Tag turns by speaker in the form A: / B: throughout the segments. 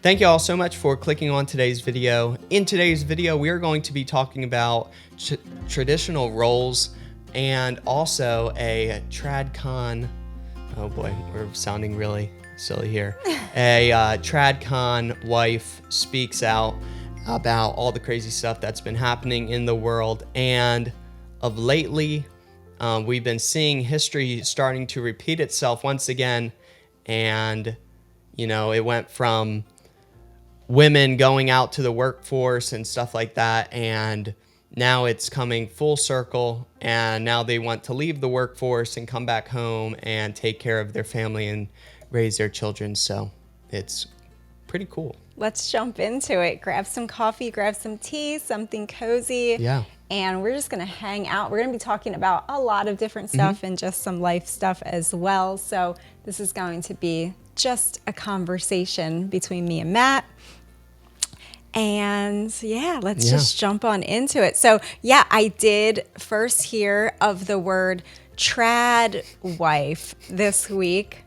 A: Thank you all so much for clicking on today's video. In today's video, we are going to be talking about traditional roles and also a TRADCON. Oh boy, we're sounding really silly here. A TRADCON wife speaks out about all the crazy stuff that's been happening in the world. And of lately, we've been seeing history starting to repeat itself once again. And, you know, it went from women going out to the workforce and stuff like that, and now it's coming full circle, and now they want to leave the workforce and come back home and take care of their family and raise their children. So it's pretty cool.
B: Let's jump into it. Grab some coffee, grab some tea, something cozy.
A: Yeah.
B: And we're just going to hang out. We're going to be talking about a lot of different stuff and just some life stuff as well. So this is going to be just a conversation between me and Matt. And yeah, let's just jump on into it. So yeah, I did first hear of the word trad wife this week.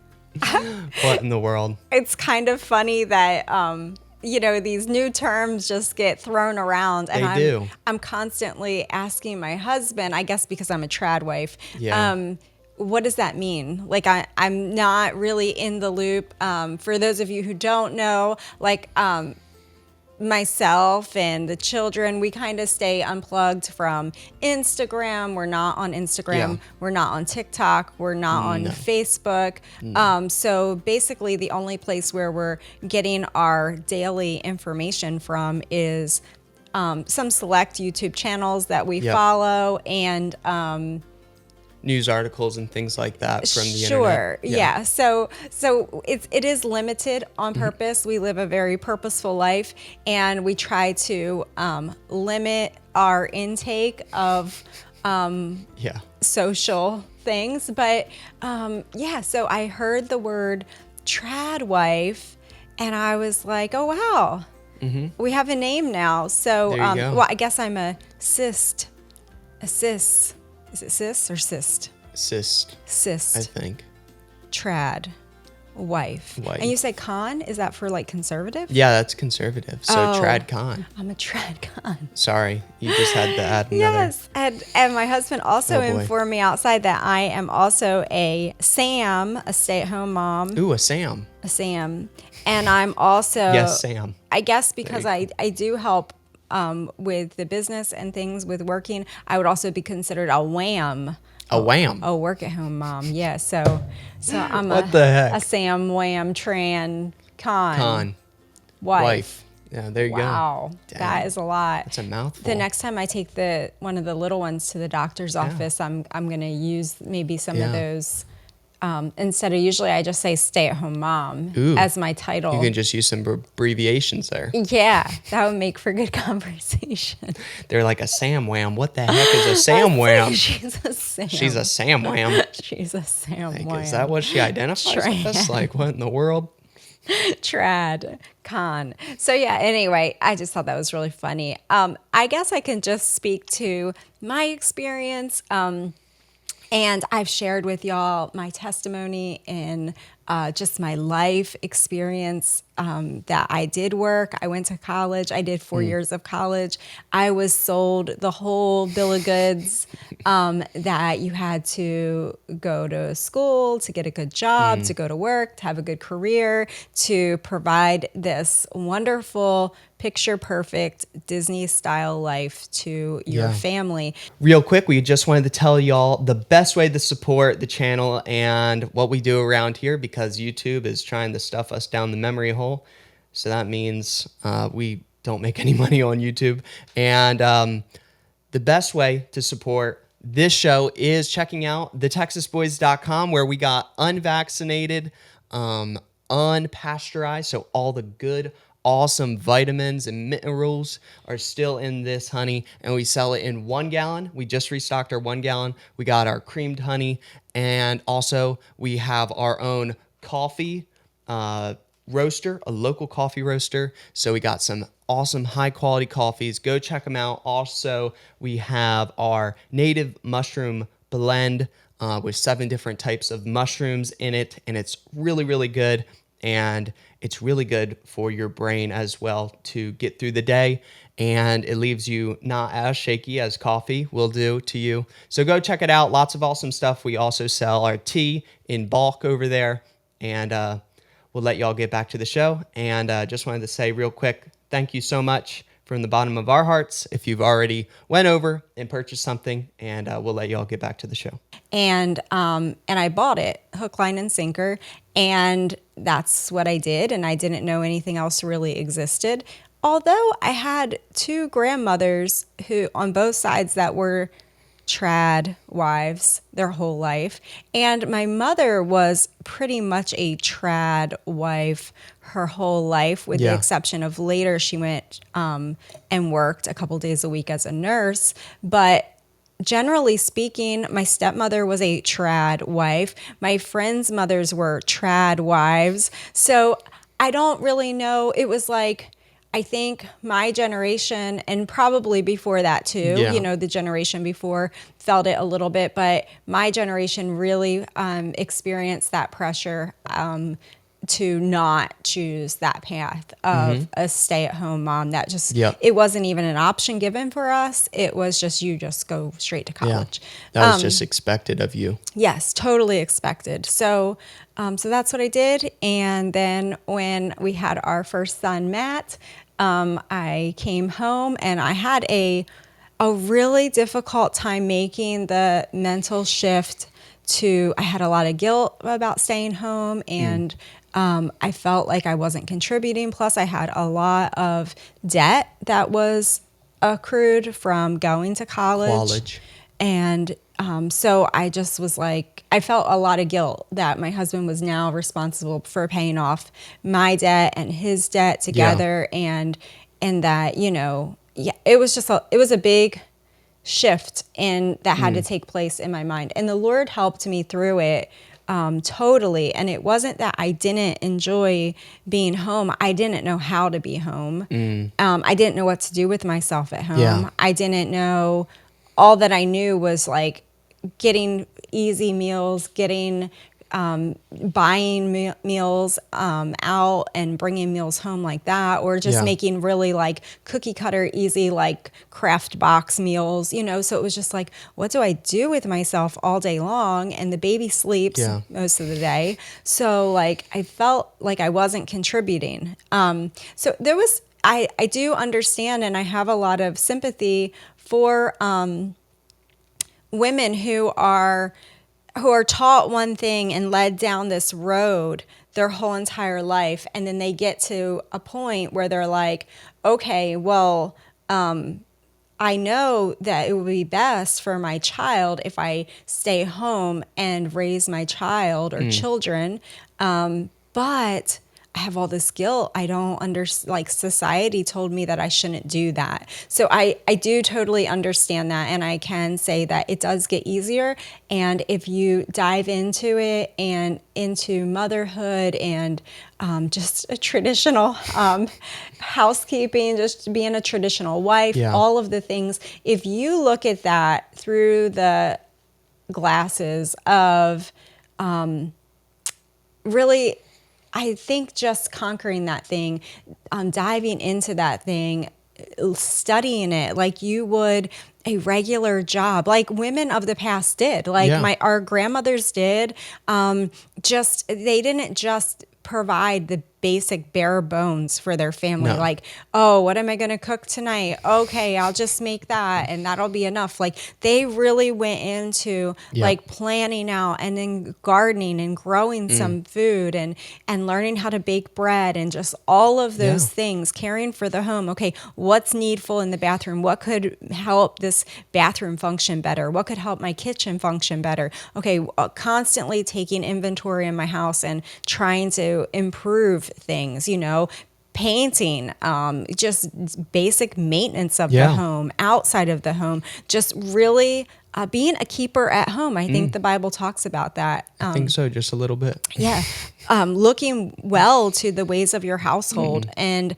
A: What in the world?
B: It's kind of funny that, you know, these new terms just get thrown around. And I'm constantly asking my husband, I guess because I'm a trad wife, what does that mean? Like, I'm not really in the loop. For those of you who don't know, like, myself and the children, we kind of stay unplugged from Instagram. We're not on Instagram. Yeah. We're not on TikTok. We're not on Facebook. So basically the only place where we're getting our daily information from is some select YouTube channels that we follow and
A: news articles and things like that from the internet.
B: Sure, yeah. So it is limited on purpose. We live a very purposeful life, and we try to limit our intake of social things. But so I heard the word trad wife, and I was like, oh wow, we have a name now. So well, I guess I'm a cis. Is it cis or cyst? Cyst.
A: I think.
B: Trad. Wife. And you say con? Is that for like conservative?
A: Yeah, that's conservative. So TRADCON.
B: I'm a TRADCON.
A: Sorry, you just had to add another.
B: Yes, and my husband also informed me outside that I am also a SAM, a stay-at-home mom.
A: Ooh, a SAM.
B: A SAM. And I'm also...
A: Yes, Sam.
B: I guess because I do help with the business and things with working, I would also be considered a Wham.
A: A Wham?
B: Oh, work at home mom. Yeah. So I'm
A: a
B: Sam, Wham, Tran, Con. Wife.
A: Yeah, there you go.
B: Wow. That is a lot.
A: That's a mouthful.
B: The next time I take one of the little ones to the doctor's office, I'm going to use maybe some of those. Instead of usually I just say stay-at-home mom as my title.
A: You can just use some abbreviations there.
B: Yeah, that would make for good conversation.
A: They're like a Sam Wham. What the heck is a Sam Wham?
B: She's a Sam.
A: She's a Sam Wham.
B: She's a Sam Wham.
A: Is that what she identifies with us? Like, what in the world?
B: Trad con. So yeah, anyway, I just thought that was really funny. I guess I can just speak to my experience. And I've shared with y'all my testimony in just my life experience that I did work. I went to college. I did 4 years of college. I was sold the whole bill of goods that you had to go to school, to get a good job, to go to work, to have a good career, to provide this wonderful picture perfect Disney style life to your family.
A: Real quick, we just wanted to tell y'all the best way to support the channel and what we do around here, because YouTube is trying to stuff us down the memory hole. So that means we don't make any money on YouTube. And the best way to support this show is checking out TheTexasBoys.com, where we got unvaccinated, unpasteurized, so all the good, awesome vitamins and minerals are still in this honey, and we sell it in 1 gallon. We just restocked our 1 gallon. We got our creamed honey, and also we have our own coffee roaster, a local coffee roaster. So we got some awesome high quality coffees. Go check them out. Also, we have our native mushroom blend with 7 different types of mushrooms in it, and it's really, really good. And it's really good for your brain as well to get through the day, and it leaves you not as shaky as coffee will do to you. So go check it out. Lots of awesome stuff. We also sell our tea in bulk over there, and we'll let y'all get back to the show. And just wanted to say real quick, thank you so much from the bottom of our hearts if you've already went over and purchased something, and we'll let y'all get back to the show.
B: And I bought it hook, line, and sinker, and that's what I did. And I didn't know anything else really existed. Although I had two grandmothers who on both sides that were trad wives their whole life. And my mother was pretty much a trad wife her whole life, with the exception of later she went and worked a couple days a week as a nurse. But generally speaking, my stepmother was a trad wife. My friends' mothers were trad wives. So I don't really know. It was like, I think my generation, and probably before that too, the generation before felt it a little bit, but my generation really experienced that pressure to not choose that path of a stay-at-home mom. That just, it wasn't even an option given for us. It was just, you just go straight to college.
A: Yeah. That was just expected of you.
B: Yes, totally expected. So that's what I did. And then when we had our first son, Matt, I came home and I had a really difficult time making the mental shift to, I had a lot of guilt about staying home, and I felt like I wasn't contributing. Plus I had a lot of debt that was accrued from going to college. And so I just was like, I felt a lot of guilt that my husband was now responsible for paying off my debt and his debt together. And that, it was just it was a big shift that had to take place in my mind. And the Lord helped me through it totally. And it wasn't that I didn't enjoy being home. I didn't know how to be home. I didn't know what to do with myself at home. I didn't know. All that I knew was like getting easy meals, buying meals out and bringing meals home like that, or just making really like cookie cutter, easy, like craft box meals, So it was just like, what do I do with myself all day long? And the baby sleeps most of the day. So like, I felt like I wasn't contributing. So there was, I do understand, and I have a lot of sympathy for women who are taught one thing and led down this road their whole entire life, and then they get to a point where they're like, okay, well, I know that it would be best for my child if I stay home and raise my child or children, but I have all this guilt. I don't like society told me that I shouldn't do that. So I do totally understand that. And I can say that it does get easier. And if you dive into it and into motherhood and just a traditional housekeeping, just being a traditional wife, all of the things, if you look at that through the glasses of really, I think just conquering that thing, diving into that thing, studying it like you would a regular job, like women of the past did, like our grandmothers did. They didn't just provide the basic bare bones for their family. No. Like, oh, what am I going to cook tonight? Okay, I'll just make that and that'll be enough. Like they really went into like planning out and then gardening and growing some food and learning how to bake bread and just all of those things, caring for the home. Okay, what's needful in the bathroom? What could help this bathroom function better? What could help my kitchen function better? Okay, constantly taking inventory in my house and trying to improve things, painting, just basic maintenance of the home, outside of the home, just really being a keeper at home. I think the Bible talks about that.
A: I think so, just a little bit.
B: Yeah. Looking well to the ways of your household. And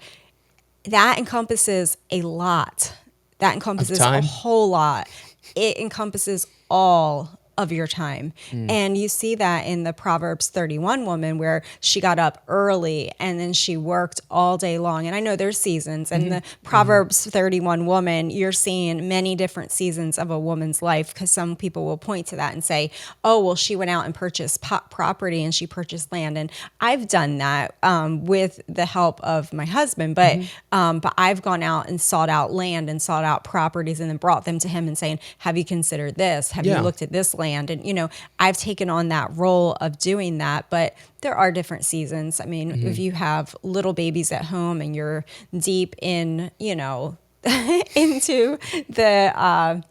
B: that encompasses a lot. That encompasses a whole lot. It encompasses all of your time. And you see that in the Proverbs 31 woman, where she got up early and then she worked all day long. And I know there's seasons, and the Proverbs 31 woman, you're seeing many different seasons of a woman's life, because some people will point to that and say, oh, well, she went out and purchased property and she purchased land. And I've done that with the help of my husband, but I've gone out and sought out land and sought out properties and then brought them to him and saying, have you considered this? Have you looked at this land? And, I've taken on that role of doing that, but there are different seasons. I mean, if you have little babies at home and you're deep in, into the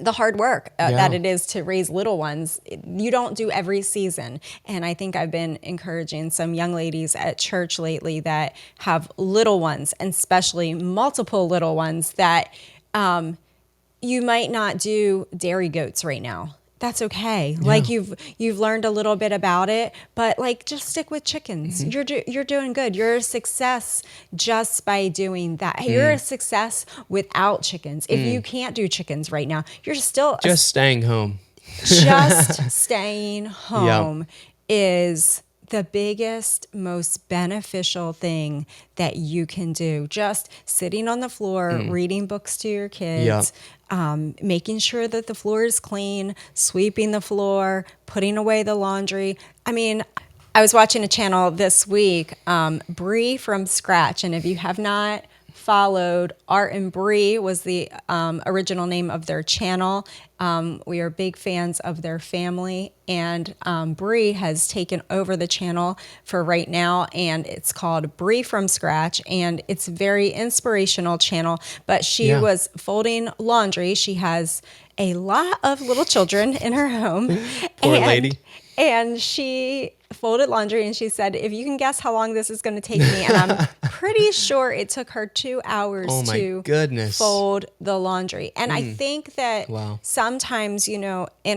B: hard work that it is to raise little ones, you don't do every season. And I think I've been encouraging some young ladies at church lately that have little ones, and especially multiple little ones, that you might not do dairy goats right now. That's okay. Yeah. Like you've learned a little bit about it, but like just stick with chickens. You're doing good. You're a success just by doing that. You're a success without chickens. If you can't do chickens right now, you're still
A: just staying home.
B: Just staying home is the biggest, most beneficial thing that you can do. Just sitting on the floor, reading books to your kids, making sure that the floor is clean, sweeping the floor, putting away the laundry. I mean, I was watching a channel this week, Brie from Scratch. And if you have not followed, Art and Brie was the original name of their channel. We are big fans of their family, and Brie has taken over the channel for right now, and it's called Brie from Scratch, and it's a very inspirational channel. But she was folding laundry. She has a lot of little children in her home.
A: Poor lady.
B: And she folded laundry, and she said, if you can guess how long this is going to take me, and I'm pretty sure it took her 2 hours to fold the laundry. And I think that sometimes, in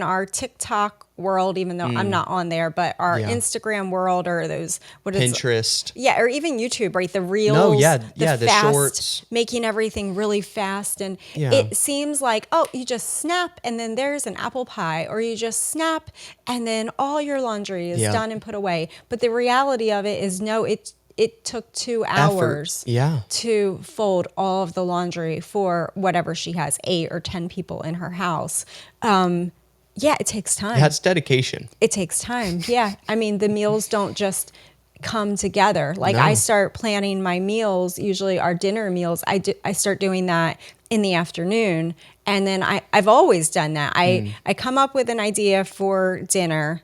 B: our TikTok world, even though I'm not on there, but our Instagram world, or those,
A: Pinterest.
B: Or even YouTube, right? The reels,
A: the
B: fast,
A: shorts.
B: making everything really fast. And it seems like, oh, you just snap and then there's an apple pie, or you just snap and then all your laundry is done and put away. But the reality of it is, no, it took 2 hours to fold all of the laundry for whatever she has, 8 or 10 people in her house. It takes time.
A: That's dedication.
B: It takes time. Yeah. I mean, the meals don't just come together. Like I start planning my meals, usually our dinner meals. I start doing that in the afternoon. And then I've always done that. I come up with an idea for dinner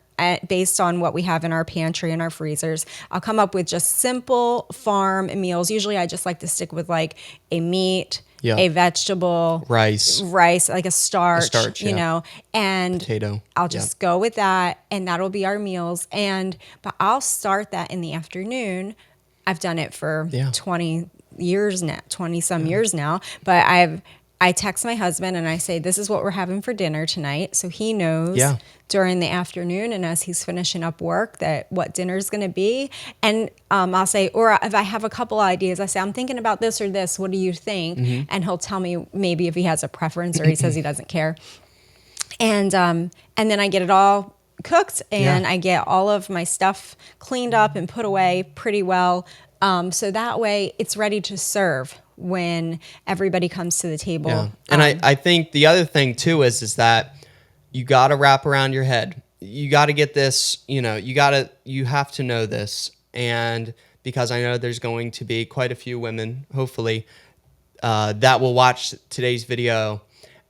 B: based on what we have in our pantry and our freezers. I'll come up with just simple farm meals. Usually I just like to stick with like a meat, a vegetable, rice, like a starch, and
A: potato.
B: I'll just go with that, and that'll be our meals. But I'll start that in the afternoon. I've done it for 20 years now, 20 some years now, but I text my husband and I say, this is what we're having for dinner tonight. So he knows during the afternoon, and as he's finishing up work, that what dinner is going to be. And I'll say, or if I have a couple ideas, I say, I'm thinking about this or this. What do you think? And he'll tell me maybe if he has a preference, or he says he doesn't care. And then I get it all cooked, and I get all of my stuff cleaned up and put away pretty well. So that way it's ready to serve when everybody comes to the table. Yeah.
A: And I think the other thing too is that you got to wrap around your head. You got to get this, you have to know this. And because I know there's going to be quite a few women, hopefully, that will watch today's video,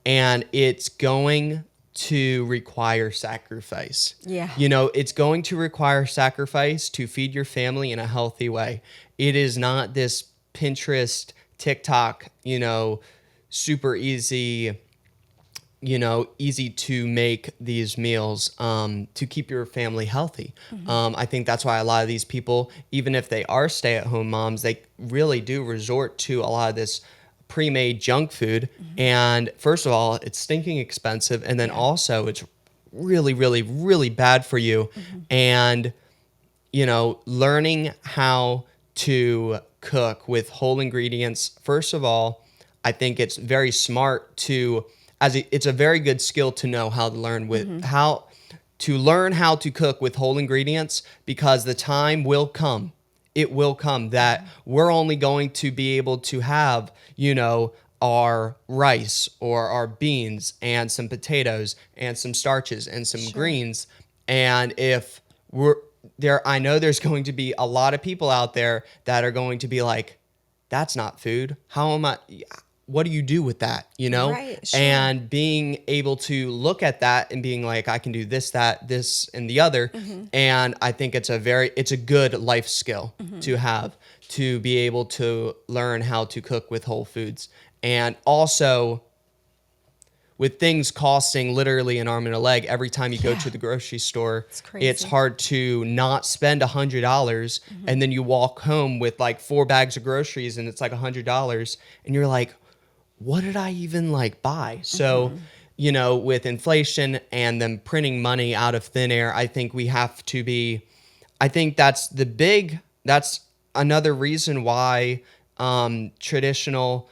A: and it's going to require sacrifice. Yeah. It's going to require sacrifice to feed your family in a healthy way. It is not this Pinterest, TikTok, super easy, easy to make these meals to keep your family healthy. I think that's why a lot of these people, even if they are stay-at-home moms, they really do resort to a lot of this pre-made junk food. And first of all, it's stinking expensive. And then also it's really, really, really bad for you. And, learning how to cook with whole ingredients. First of all, I think it's very smart to it's a very good skill to know how to learn with how to learn how to cook with whole ingredients, because the time will come. It will come that we're only going to be able to have, our rice or our beans and some potatoes and some starches and some greens. And if we're there, I know there's going to be a lot of people out there that are going to be like, that's not food. How am I? What do you do with that?
B: Right, sure.
A: And being able to look at that and being like, I can do this, that, this, and the other. And I think it's a good life skill to have, to be able to learn how to cook with whole foods. And also, with things costing literally an arm and a leg every time you go to the grocery store, it's hard to not spend $100 and then you walk home with like 4 bags of groceries and it's like $100 and you're like, what did I even buy? So, with inflation and them printing money out of thin air, I think we have to be, I think that's another reason why traditional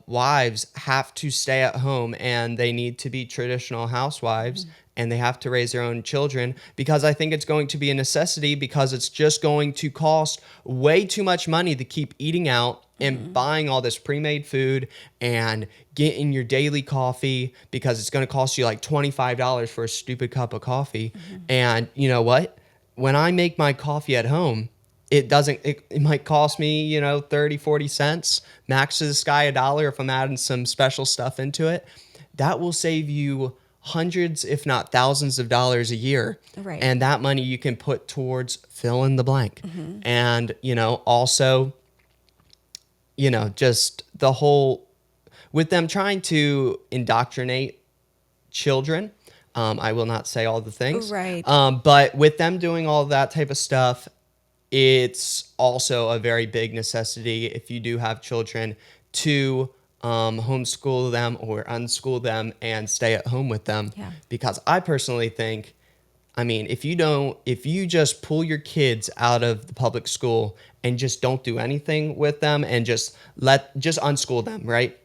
A: wives have to stay at home and they need to be traditional housewives and they have to raise their own children, because I think it's going to be a necessity, because it's just going to cost way too much money to keep eating out and buying all this pre-made food and getting your daily coffee, because it's going to cost you like $25 for a stupid cup of coffee. And you know what? When I make my coffee at home, it might cost me, 30, 40 cents, max to the sky $1 if I'm adding some special stuff into it. That will save you hundreds, if not thousands of dollars a year.
B: Right.
A: And that money you can put towards fill in the blank. And, also, just the whole, with them trying to indoctrinate children, I will not say all the things.
B: Right.
A: But with them doing all that type of stuff, it's also a very big necessity, if you do have children, to homeschool them or unschool them and stay at home with them.
B: Yeah.
A: Because I personally think, if you just pull your kids out of the public school and just don't do anything with them and just unschool them, right?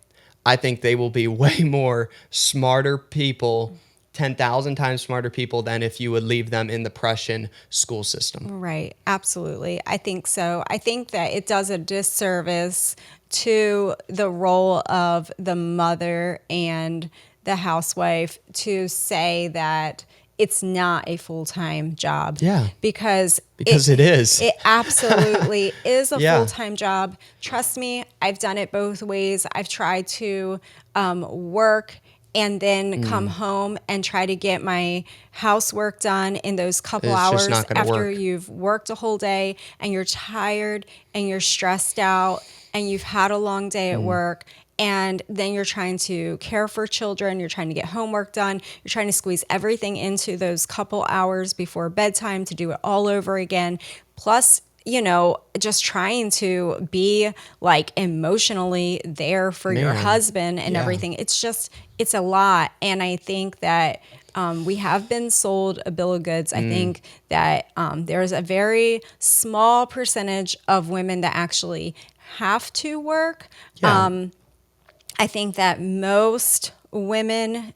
A: I think they will be way more smarter people, 10,000 times smarter people, than if you would leave them in the Prussian school system.
B: Right. Absolutely. I think so. I think that it does a disservice to the role of the mother and the housewife to say that it's not a full-time job.
A: Yeah.
B: Because
A: it is.
B: It absolutely is a
A: Yeah.
B: full-time job. Trust me, I've done it both ways. I've tried to work and then come home and try to get my housework done in those couple
A: It's just
B: hours
A: not gonna
B: after
A: work.
B: you've worked a whole day and you're tired and you're stressed out and you've had a long day at work. And then you're trying to care for children, you're trying to get homework done, you're trying to squeeze everything into those couple hours before bedtime to do it all over again. Plus, just trying to be emotionally there for your husband and everything. It's a lot. And I think that we have been sold a bill of goods. I think that there's a very small percentage of women that actually have to work.
A: Yeah.
B: I think that most women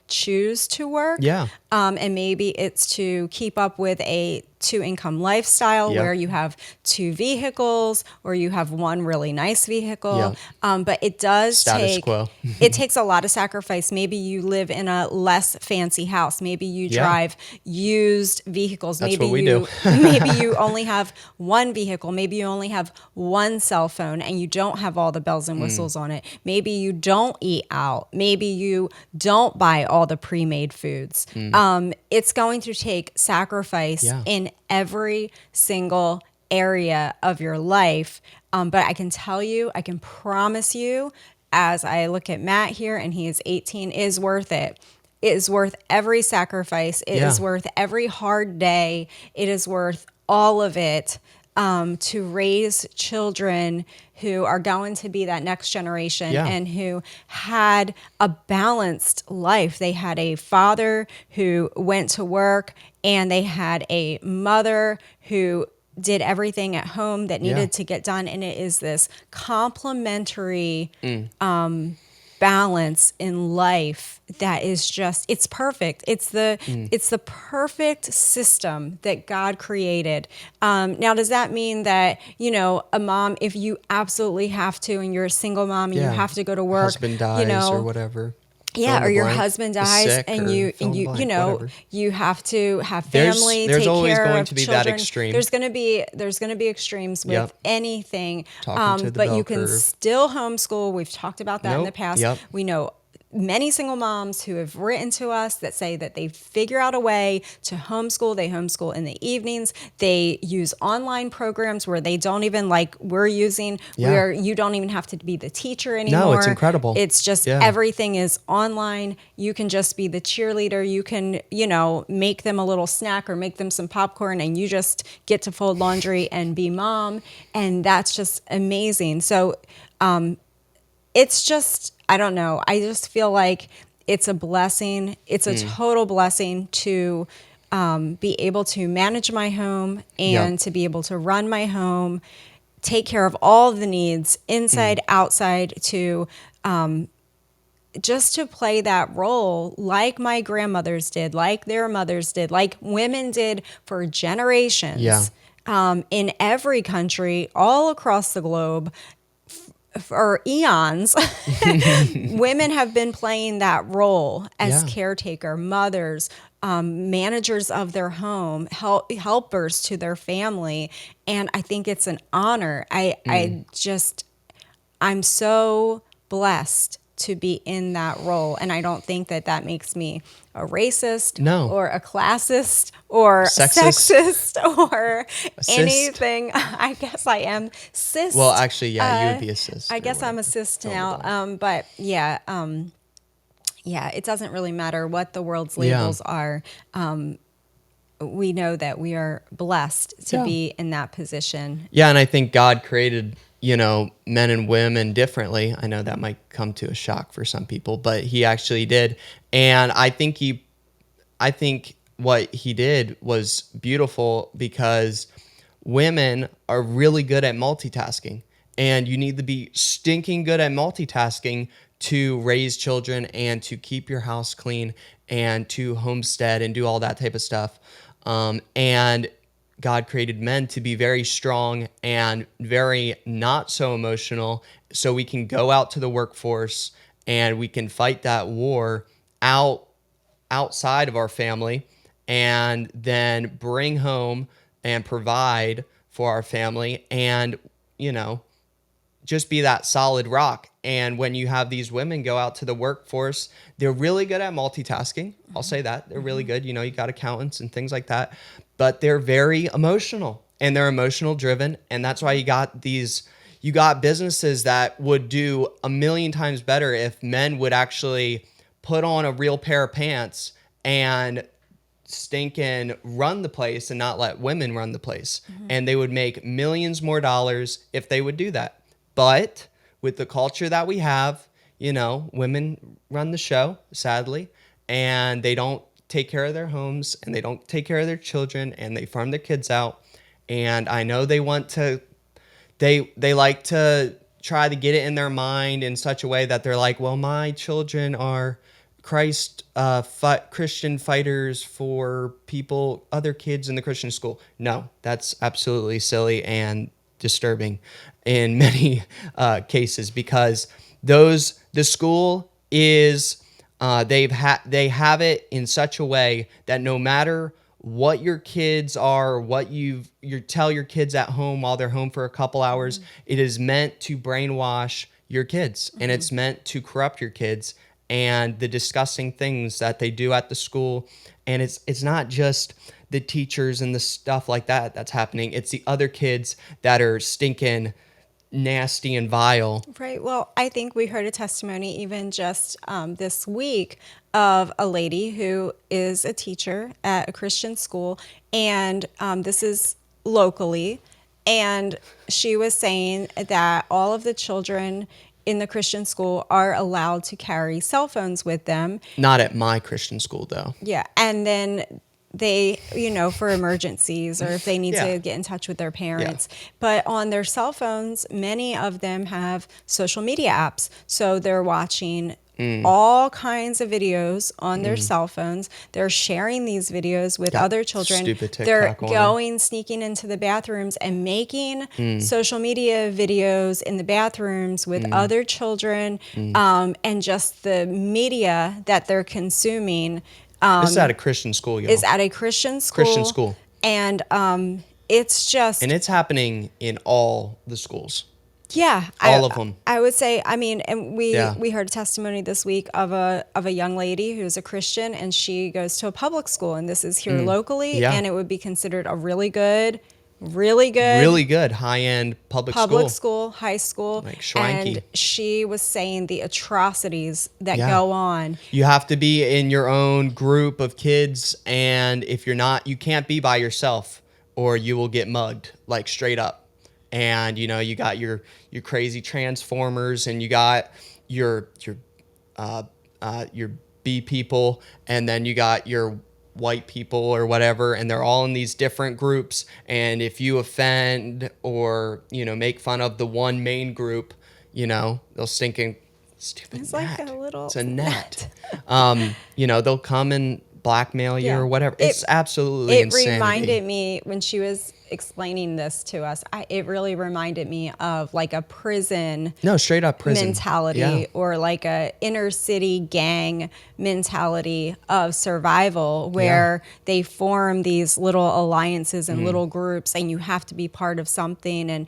B: choose to work.
A: Yeah.
B: And maybe it's to keep up with a 2-income lifestyle
A: Yep.
B: where you have 2 vehicles or you have one really nice vehicle.
A: Yep.
B: But it does
A: Status quo.
B: it takes a lot of sacrifice. Maybe you live in a less fancy house. Maybe you
A: Yeah.
B: drive used vehicles.
A: That's
B: Maybe
A: what we
B: you
A: do.
B: maybe you only have one vehicle. Maybe you only have one cell phone and you don't have all the bells and whistles on it. Maybe you don't eat out. Maybe you don't buy all the pre-made foods. It's going to take sacrifice
A: Yeah.
B: in every single area of your life. But I can tell you, I can promise you, as I look at Matt here and he is 18, it is worth it. It is worth every sacrifice. It is
A: Yeah.
B: worth every hard day. It is worth all of it to raise children who are going to be that next generation
A: Yeah.
B: and who had a balanced life. They had a father who went to work and they had a mother who did everything at home that needed to get done. And it is this complementary balance in life that is just, it's perfect. It's the perfect system that God created. Now, does that mean that, a mom, if you absolutely have to, and you're a single mom and you have to go to work,
A: husband dies or whatever. Fill
B: yeah,
A: in
B: or
A: the
B: your
A: blank.
B: husband
A: Is
B: dies
A: sick
B: and
A: or fill in the blank, whatever.
B: you have to have
A: There's
B: family, take
A: always
B: care
A: going
B: of
A: to be that
B: children.
A: extreme.
B: There's going to be extremes with
A: Yep.
B: anything.
A: Talking to the
B: But
A: bell
B: you can
A: curve.
B: still homeschool. We've talked about that in the
A: Nope.
B: past.
A: Yep.
B: We know many single moms who have written to us that say that they figure out a way to homeschool. They homeschool in the evenings. They use online programs where they don't even, like we're using,
A: Yeah.
B: where you don't even have to be the teacher anymore.
A: No, it's incredible.
B: It's just
A: Yeah.
B: everything is online. You can just be the cheerleader. You can, make them a little snack or make them some popcorn, and you just get to fold laundry and be mom. And that's just amazing. So, it's just, I don't know. I just feel like it's a blessing. It's a total blessing to be able to manage my home and
A: Yep.
B: to be able to run my home, take care of all the needs inside, outside, to just to play that role like my grandmothers did, like their mothers did, like women did for generations.
A: Yeah.
B: In every country all across the globe for eons, women have been playing that role as
A: Yeah.
B: caretaker, mothers, managers of their home, helpers to their family. And I think it's an honor. I'm so blessed to be in that role. And I don't think that that makes me a racist
A: No.
B: or a classist or
A: Sexist.
B: sexist or
A: Cis.
B: anything. I guess I am cis.
A: Well, actually, yeah, you would be a cis.
B: I
A: or
B: guess I'm a
A: whatever.
B: cis
A: Fill in the
B: now.
A: blank.
B: But yeah, it doesn't really matter what the world's
A: Yeah.
B: labels are. We know that we are blessed to
A: Yeah.
B: be in that position.
A: Yeah, and I think God created, men and women differently. I know that might come to a shock for some people, but he actually did. And I think what he did was beautiful because women are really good at multitasking, and you need to be stinking good at multitasking to raise children and to keep your house clean and to homestead and do all that type of stuff. And God created men to be very strong and very not so emotional, so we can go out to the workforce and we can fight that war outside of our family, and then bring home and provide for our family, and just be that solid rock. And when you have these women go out to the workforce, they're really good at multitasking. I'll say that. They're really good. You got accountants and things like that, but they're very emotional and they're emotional driven. And that's why you got businesses that would do a million times better if men would actually put on a real pair of pants and stinking run the place and not let women run the place. And they would make millions more dollars if they would do that. But with the culture that we have, women run the show, sadly, and they don't take care of their homes and they don't take care of their children and they farm their kids out. And I know they like to try to get it in their mind in such a way that they're like, well, my children are Christian fighters for other kids in the Christian school. No, that's absolutely silly and disturbing in many cases, because the school is they have it in such a way that no matter what your kids are, what you tell your kids at home while they're home for a couple hours, it is meant to brainwash your kids, and it's meant to corrupt your kids, and the disgusting things that they do at the school. And it's not just the teachers and the stuff like that that's happening. It's the other kids that are stinking nasty and vile.
B: Right. Well, I think we heard a testimony even just this week of a lady who is a teacher at a Christian school, and this is locally. And she was saying that all of the children in the Christian school are allowed to carry cell phones with them.
A: Not at my Christian school, though.
B: Yeah. And then they, for emergencies or if they need
A: Yeah.
B: to get in touch with their parents. But on their cell phones, many of them have social media apps. So they're watching all kinds of videos on their cell phones. They're sharing these videos with
A: Got
B: other children.
A: stupid TikTok
B: They're
A: on 'em.
B: going, sneaking into the bathrooms and making social media videos in the bathrooms with other children, and just the media that they're consuming
A: This is at a Christian school, y'all.
B: is at a Christian school.
A: Christian school.
B: And it's just,
A: And it's happening in all the schools.
B: yeah,
A: All of them.
B: I would say, I mean, and we
A: Yeah.
B: we heard a testimony this week of a young lady who's a Christian, and she goes to a public school, and this is here locally,
A: Yeah.
B: and it would be considered a really good
A: Really good high-end public
B: school, high school.
A: Like schwanky.
B: And she was saying the atrocities that
A: Yeah.
B: go on.
A: You have to be in your own group of kids, and if you're not, you can't be by yourself or you will get mugged, like straight up. And you got your crazy transformers, and you got your B people, and then you got your white people or whatever, and they're all in these different groups. And if you offend or make fun of the one main group, they'll stupid
B: It's
A: net.
B: like a little
A: It's a net. They'll come and blackmail you
B: Yeah.
A: or whatever. It's absolutely
B: It
A: insanity.
B: reminded me when she was explaining this to us. It really reminded me of like a prison
A: No, straight up prison
B: mentality,
A: Yeah.
B: or like a inner city gang mentality of survival, where they form these little alliances and little groups, and you have to be part of something. And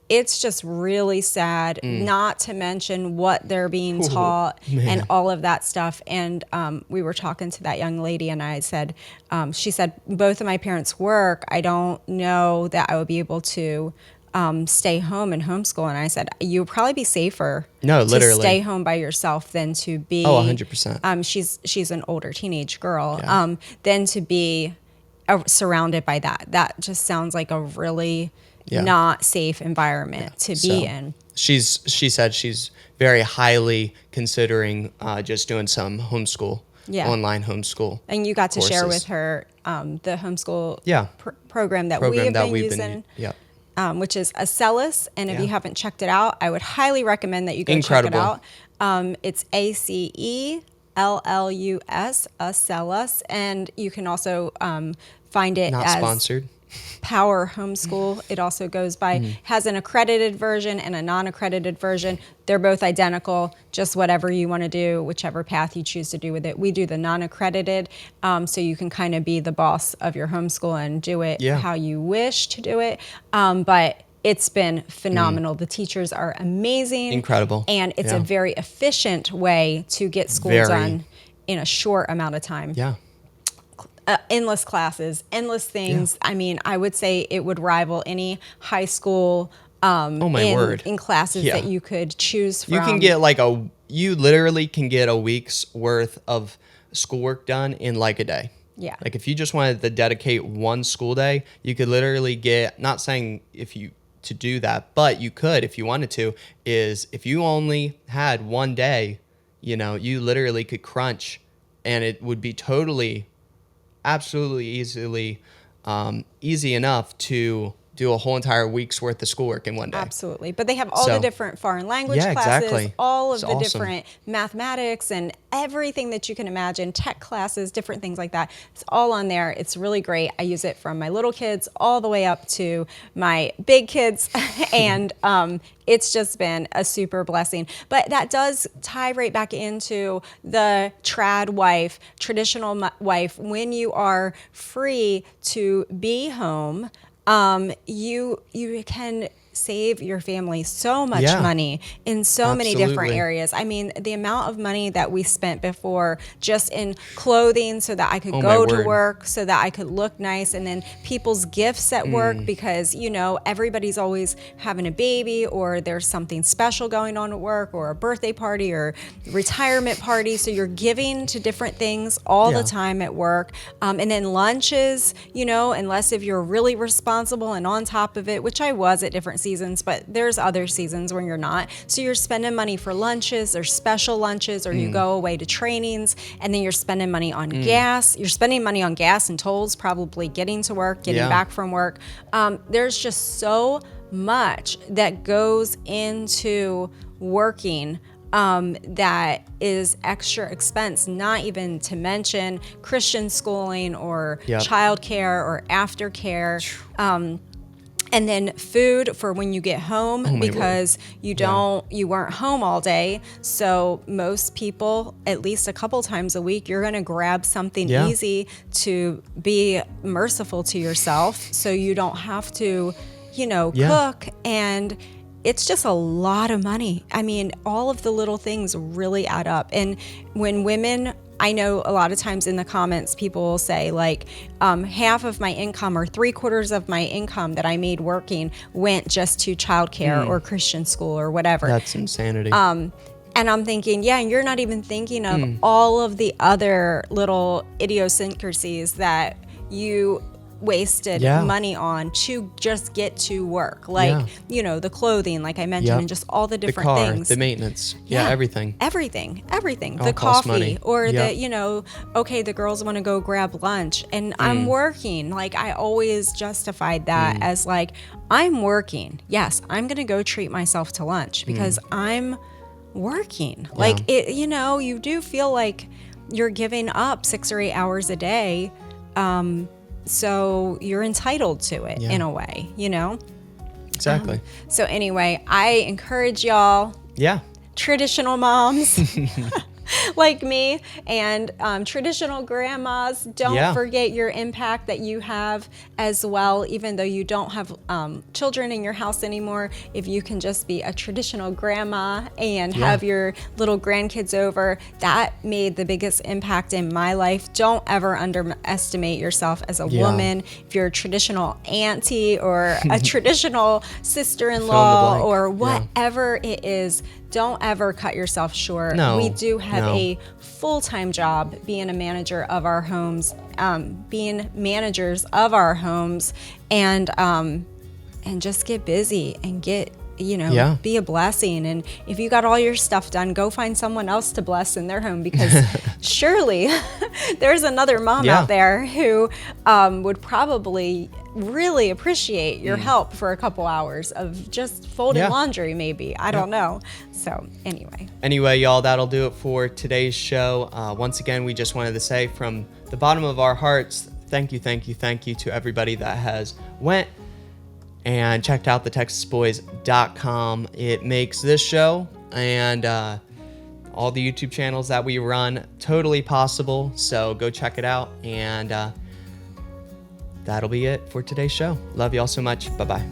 B: it's just really sad, not to mention what they're being taught and all of that stuff. And we were talking to that young lady, and I said, she said, both of my parents work. I don't know that I would be able to stay home and homeschool. And I said, you would probably be safer
A: No,
B: to
A: literally.
B: stay home by yourself than to be
A: 100%.
B: She's an older teenage girl,
A: Yeah.
B: than to be surrounded by that. That just sounds like a really
A: Yeah.
B: not safe environment to be in.
A: She said she's very highly considering just doing some homeschool, online homeschool.
B: And you got to share
A: courses.
B: with her the homeschool program that
A: Program
B: we've
A: that
B: been
A: we've
B: using.
A: Yep.
B: Which is Acellus. And if
A: Yeah.
B: you haven't checked it out, I would highly recommend that you go
A: Incredible.
B: check it out. It's ACELLUS, Acellus. And you can also find it
A: Not
B: as
A: sponsored.
B: Power Homeschool. It also goes by, has an accredited version and a non-accredited version. They're both identical, just whatever you want to do, whichever path you choose to do with it. We do the non-accredited, so you can kind of be the boss of your homeschool and do it how you wish to do it. But it's been phenomenal. The teachers are amazing.
A: Incredible.
B: And it's a very efficient way to get school done in a short amount of time.
A: Yeah.
B: Endless classes, endless things. I mean, I would say it would rival any high school in classes that you could choose from.
A: You can get you literally can get a week's worth of schoolwork done in like a day.
B: Yeah.
A: Like if you just wanted to dedicate one school day, you could literally get, not saying to do that, but you could, if you wanted to, is if you only had one day, you literally could crunch, and it would be absolutely easy enough to do a whole entire week's worth of schoolwork in one day.
B: Absolutely. But they have all the different foreign language classes,
A: exactly.
B: all of
A: It's
B: the
A: awesome.
B: different mathematics and everything that you can imagine, tech classes, different things like that. It's all on there. It's really great. I use it from my little kids all the way up to my big kids. And it's just been a super blessing. But that does tie right back into the trad wife, traditional wife. When you are free to be home, you can save your family so much money in so many different areas. I mean, the amount of money that we spent before just in clothing so that I could go to work, so that I could look nice, and then people's gifts at work, because, everybody's always having a baby, or there's something special going on at work, or a birthday party or retirement party. So you're giving to different things all the time at work. And then lunches, unless if you're really responsible and on top of it, which I was at different seasons seasons, but there's other seasons when you're not. So you're spending money for lunches or special lunches, or you go away to trainings, and then you're spending money on gas. You're spending money on gas and tolls, probably getting to work, getting back from work. There's just so much that goes into working that is extra expense, not even to mention Christian schooling or childcare or aftercare. And then food for when you get home, because you weren't home all day. So most people, at least a couple times a week, you're going to grab something easy to be merciful to yourself, so you don't have to, cook. And it's just a lot of money. I mean, all of the little things really add up. And when women, I know a lot of times in the comments, people will say like, half of my income or 3/4 of my income that I made working went just to childcare or Christian school or whatever.
A: That's insanity.
B: And I'm thinking, and you're not even thinking of all of the other little idiosyncrasies that you wasted money on to just get to work, like the clothing, like I mentioned, and just all the different things,
A: the maintenance, everything,
B: all the
A: costs
B: coffee
A: money.
B: Or the okay, the girls want to go grab lunch and I'm working. Like I always justified that as like, I'm working, yes, I'm gonna go treat myself to lunch because I'm working. Like it, you do feel like you're giving up 6 or 8 hours a day, so you're entitled to it in a way,
A: Exactly.
B: So anyway, I encourage y'all, traditional moms like me and traditional grandmas, don't forget your impact that you have as well, even though you don't have children in your house anymore. If you can just be a traditional grandma and have your little grandkids over, that made the biggest impact in my life. Don't ever underestimate yourself as a woman. If you're a traditional auntie or a traditional sister-in-law or whatever it is, don't ever cut yourself short.
A: No,
B: we do have a full-time job being a manager of our homes, being managers of our homes, and just get busy and get, be a blessing. And if you got all your stuff done, go find someone else to bless in their home, because surely there's another mom out there who would probably really appreciate your help for a couple hours of just folding laundry, maybe. I don't know. So anyway,
A: y'all, that'll do it for today's show. Once again, we just wanted to say from the bottom of our hearts, thank you to everybody that has went and checked out TheTexasBoys.com. It makes this show and all the YouTube channels that we run totally possible. So go check it out. And that'll be it for today's show. Love y'all so much. Bye-bye.